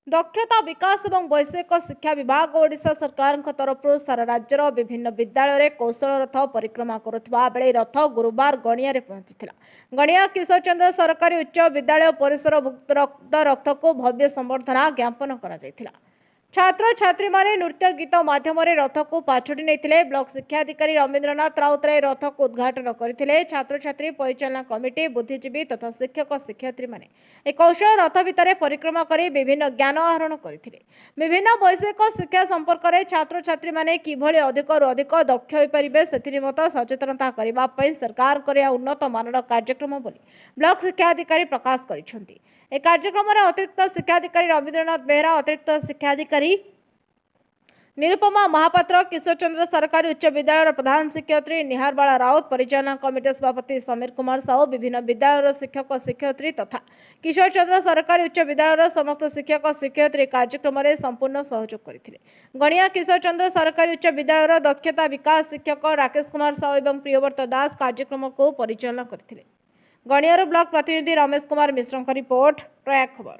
दक्षता विकास और वैषयिक शिक्षा विभाग ओडिशा सरकार तरफ सारा राज्यर विभिन्न विद्यालय कौशल रथ परिक्रमा करुवा बेले रथ गुरुवार गणिया पहुंची। गणिया किशोर चंद्र सरकारी उच्च विद्यालय परिसर भुक्त रथ को भव्य संबर्धना ज्ञापन करा छात्र छात्री माने नृत्य गीत माध्यम रथ को पाछोटी नहीं। ब्लॉक शिक्षाधिकारी रवींद्रनाथ राउतराय रथ को उद्घाटन करते। छात्र छात्री परिचालना कमिटी बुद्धिजीवी तथा शिक्षक शिक्षयित्री माने एक कौशल रथ भितर परिक्रमा कर विभिन्न ज्ञान आहरण करते। विभिन्न वैषयिक शिक्षा संपर्क में छात्र छात्री माने किभली अधिकरू अधिक दक्ष हो पारे से निमित्त सचेतनता करने सरकार कर उन्नत मानर कार्यक्रम बोली ब्लॉक शिक्षाधिकारी प्रकाश करिसेंति। ए कार्यक्रम में अतिरिक्त शिक्षाधिकारी रवींद्रनाथ बेहरा, अतिरिक्त शिक्षाधिकारी निरुपमा महापात्र, किशोर चंद्र सरकारी उच्च विद्यालय प्रधान शिक्षयित्री निहारबाला राउत, परिचालना कमिटी सभापति समीर कुमार साहू, विभिन्न विद्यालय शिक्षक शिक्षयित्री तथा किशोर चंद्र सरकारी उच्च विद्यालय समस्त शिक्षक शिक्षयित्री कार्यक्रम में संपूर्ण सहयोग करते। गणिया किशोर चंद्र सरकारी उच्च विद्यालय दक्षता विकास शिक्षक राकेश कुमार साहू और प्रियव्रत दास कार्यक्रम को परिचालना करते। गणियारू ब्लॉक प्रतिनिधि रमेश कुमार मिश्र रिपोर्ट, प्रयाग खबर।